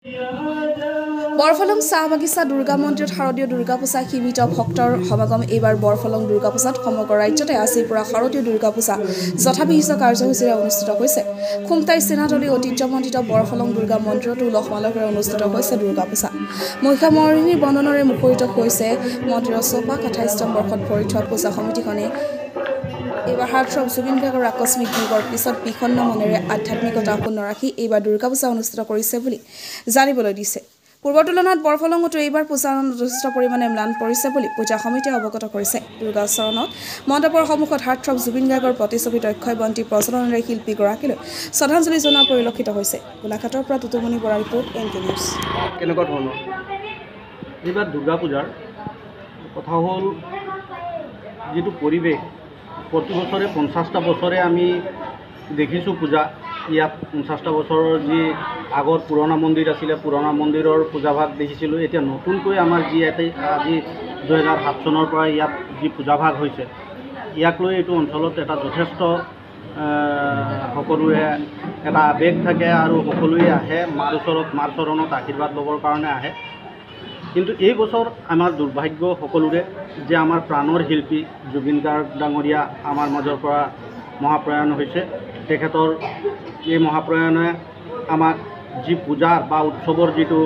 বৰফলং চাহ বাগিচা দুৰ্গা মন্দিৰত শাৰদীয় দুৰ্গা পূজা সীমিত ভক্তৰ সমাগম। এইবাৰ বৰফলং দুৰ্গা পূজাত সমগ্ৰ ৰাজ্যতে আজিৰ পৰা শাৰদীয় দুৰ্গা পূজা যথাবিহিত কাৰ্যসূচীৰে অনুষ্ঠিত হৈছে। খুমটাই চিনাতলী ঐতিহ্যমণ্ডিত বৰফলং দুৰ্গা মন্দিৰতো উলহ মালহেৰে অনুষ্ঠিত হৈছে দুৰ্গা পূজা। মহিষামৰ্দিনীৰ বন্দনেৰে মুখৰিত হৈছে মন্দিৰৰ চৌপাশ। 28তম বৰ্ষত ভৰি থোৱা পূজা সমিতিখনে এইবাৰ হাৰ্টথ্ৰব জুবিন গাৰ্গৰ আকস্মিক বিয়োগৰ পিছত বিষণ্ণ মনেৰে আধ্যাত্মিকতা অক্ষুণ্ণ ৰাখি এইবাৰ দুৰ্গা পূজা অনুষ্ঠিত কৰিছে বুলি জানিবলৈ দিছে। পূৰ্বৰ তুলনাত বৰফলঙতো এইবাৰ পূজা যথেষ্ট পৰিমাণে ম্লান পৰিছে বুলি পূজা সমিতিয়ে অৱগত কৰিছে। দুৰ্গা চৰণত মণ্ডপৰ সন্মুখত হাৰ্টথ্ৰব জুবিন গাৰ্গৰ প্ৰতিছবিত অক্ষয় বন্তি প্ৰজ্বলনেৰে শিল্পীগৰাকীলৈ শ্ৰদ্ধাঞ্জলি জনোৱা পৰিলক্ষিত হৈছে। গোলাঘাটৰ পৰা Tutumoni Bora report NK news. কেনেকুৱা ধৰণৰ এইবাৰ দুৰ্গা পূজাৰ কথা হ'ল যিটো পৰিৱেশ প্ৰতি বছৰে 50টা বছৰে আমি দেখিছোঁ পূজা ইয়াত 50টা বছৰৰ যি আগৰ পুৰণা মন্দিৰ আছিলে পুৰণা মন্দিৰৰ পূজাভাগ দেখিছিলোঁ। এতিয়া নতুনকৈ আমাৰ যি ইয়াতে আজি 2007 চনৰ পৰা ইয়াত যি পূজাভাগ হৈছে ইয়াক লৈ এইটো অঞ্চলত এটা যথেষ্ট সকলোৰে এটা আৱেগ থাকে আৰু সকলোৱে আহে মাৰ ওচৰত মাৰ চৰণত আশীৰ্বাদ ল'বৰ কাৰণে আহে। কিন্তু এই বছৰ আমাৰ দুৰ্ভাগ্য সকলোৰে যে আমাৰ প্ৰাণৰ শিল্পী জুবিন গাৰ্গ ডাঙৰীয়া আমাৰ মাজৰ পৰা মহাপ্ৰয়াণ হৈছে। তেখেতৰ এই মহাপ্ৰয়াণে আমাক যি পূজাৰ বা উৎসৱৰ যিটো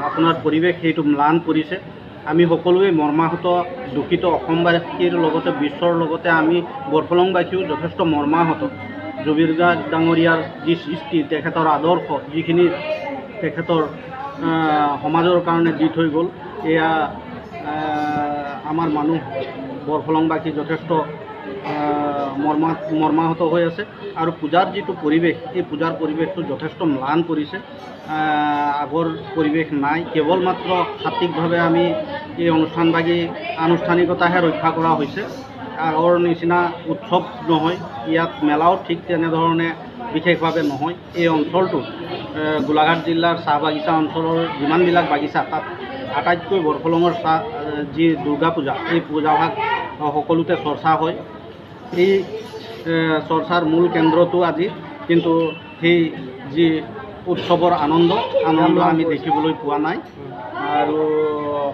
আপোনাৰ পৰিৱেশ সেইটো ম্লান কৰিছে। আমি সকলোৱে মৰ্মাহত দুখিত অসমবাসীৰ লগতে বিশ্বৰ লগতে আমি বৰফলংবাসীও যথেষ্ট মৰ্মাহত। জুবিন গাৰ্গ ডাঙৰীয়াৰ যি সৃষ্টি তেখেতৰ আদৰ্শ যিখিনি তেখেতৰ সমাজৰ কাৰণে দি থৈ গ'ল এয়া আমাৰ মানুহ বৰফলংবাসী যথেষ্ট মৰ্মাহত হৈ আছে। আৰু পূজাৰ যিটো পৰিৱেশ এই পূজাৰ পৰিৱেশটো যথেষ্ট ম্লান কৰিছে। আগৰ পৰিৱেশ নাই। কেৱল মাত্ৰ সাত্বিকভাৱে আমি এই আনুষ্ঠানিকতাহে ৰক্ষা কৰা হৈছে। আগৰ নিচিনা উৎসৱ নহয়। ইয়াত মেলাও ঠিক তেনেধৰণে বিশেষভাৱে নহয়। এই অঞ্চলটো গোলাঘাট জিলাৰ চাহ বাগিচা অঞ্চলৰ যিমানবিলাক বাগিচা তাত আটাইতকৈ বৰফলঙৰ যি দুৰ্গা পূজা এই পূজাভাগ সকলোতে চৰ্চা হয়। এই চৰ্চাৰ মূল কেন্দ্ৰটো আজি কিন্তু সেই যি উৎসৱৰ আনন্দ আমি দেখিবলৈ পোৱা নাই। আৰু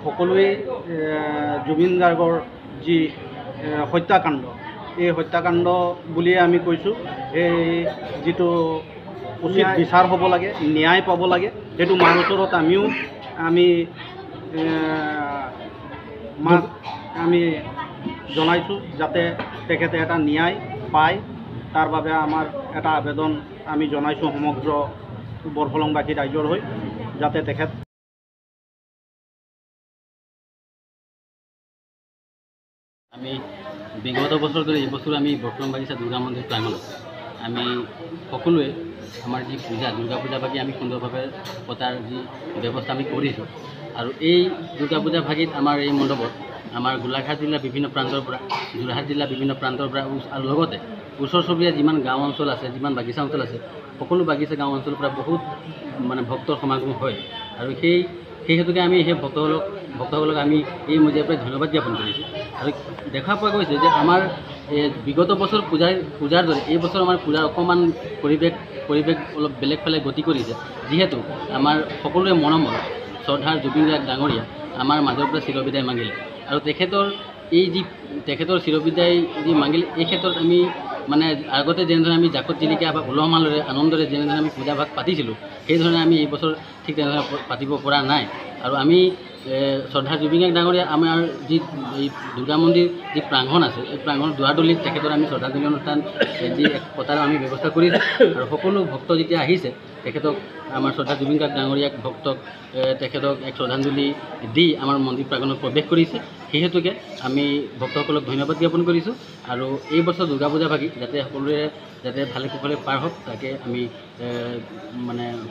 সকলোৱে জুবিন গাৰ্গৰ যি হত্যাকাণ্ড এই হত্যাকাণ্ড বুলিয়ে আমি কৈছোঁ। এই যিটো উচিত বিচাৰ হ'ব লাগে ন্যায় পাব লাগে সেইটো মাৰ ওচৰত আমি জনাইছোঁ যাতে তেখেতে এটা ন্যায় পায়। তাৰ বাবে আমাৰ এটা আবেদন আমি জনাইছোঁ সমগ্ৰ বৰফলংবাসী ৰাইজৰ হৈ যাতে তেখেত আমি বিগত বছৰ ধৰি এইবছৰ আমি বৰফলং বাগিচা দুৰ্গা মন্দিৰ প্ৰাংগণত আমি সকলোৱে আমাৰ যি পূজা দুৰ্গা পূজা ভাগি আমি সুন্দৰভাৱে পতাৰ যি ব্যৱস্থা আমি কৰিছোঁ। আৰু এই দুৰ্গা পূজা ভাগিত আমাৰ এই মণ্ডপত আমাৰ গোলাঘাট জিলাৰ বিভিন্ন প্ৰান্তৰ পৰা যোৰহাট জিলাৰ বিভিন্ন প্ৰান্তৰ পৰা আৰু লগতে ওচৰ চুবুৰীয়া যিমান গাঁও অঞ্চল আছে যিমান বাগিচা অঞ্চল আছে সকলো বাগিচা গাঁও অঞ্চলৰ পৰা বহুত ভক্তৰ সমাগম হয়। আৰু সেই হেতুকে আমি সেই ভক্তসকলক আমি এই মজিয়াৰ পৰা ধন্যবাদ জ্ঞাপন কৰিছোঁ। আৰু দেখা পোৱা গৈছে যে আমাৰ বিগত বছৰ পূজাৰ দৰে এই বছৰ আমাৰ পূজাৰ অকণমান পৰিৱেশ অলপ বেলেগ ফালে গতি কৰিছে। যিহেতু আমাৰ সকলোৰে মৰমৰ শ্ৰদ্ধাৰ জুবিন গাৰ্গ ডাঙৰীয়া আমাৰ মাজৰ পৰা চিৰবিদায় মাগিলে। আৰু তেখেতৰ চিৰবিদায় যি মাগিলে এই ক্ষেত্ৰত আমি আগতে যেনেধৰণে আমি জাকত জিলিকা বা উলহ মালহেৰে আনন্দৰে যেনেধৰণে আমি পূজাভাগ পাতিছিলোঁ সেইধৰণে আমি এই বছৰ ঠিক তেনেধৰণে পাতিব পৰা নাই। আৰু আমি শ্ৰদ্ধা জুবিন গাৰ্গ ডাঙৰীয়া আমাৰ যি এই দুৰ্গা মন্দিৰ যি প্ৰাংগণ আছে এই প্ৰাংগণৰ দুৱাৰদলিত তেখেতৰ আমি শ্ৰদ্ধাঞ্জলি অনুষ্ঠান যি পতাৰ আমি ব্যৱস্থা কৰিছোঁ। আৰু সকলো ভক্ত যেতিয়া আহিছে তেখেতক আমাৰ শ্ৰদ্ধা জুবিন গাৰ্গ ডাঙৰীয়াক তেখেতক এক শ্ৰদ্ধাঞ্জলি দি আমাৰ মন্দিৰ প্ৰাংগণত প্ৰৱেশ কৰিছে। সেই হেতুকে আমি ভক্তসকলক ধন্যবাদ জ্ঞাপন কৰিছোঁ। আৰু এই বছৰ দুৰ্গা পূজা ভাগি যাতে সকলোৰে ভালে কুশলে পাৰ হওক তাকে আমি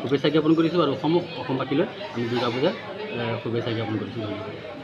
শুভেচ্ছা জ্ঞাপন কৰিছোঁ। আৰু অসমবাসীলৈ আমি দুৰ্গা পূজাৰ শুভেচ্ছা জ্ঞাপন কৰিছোঁ। ধন্যবাদ।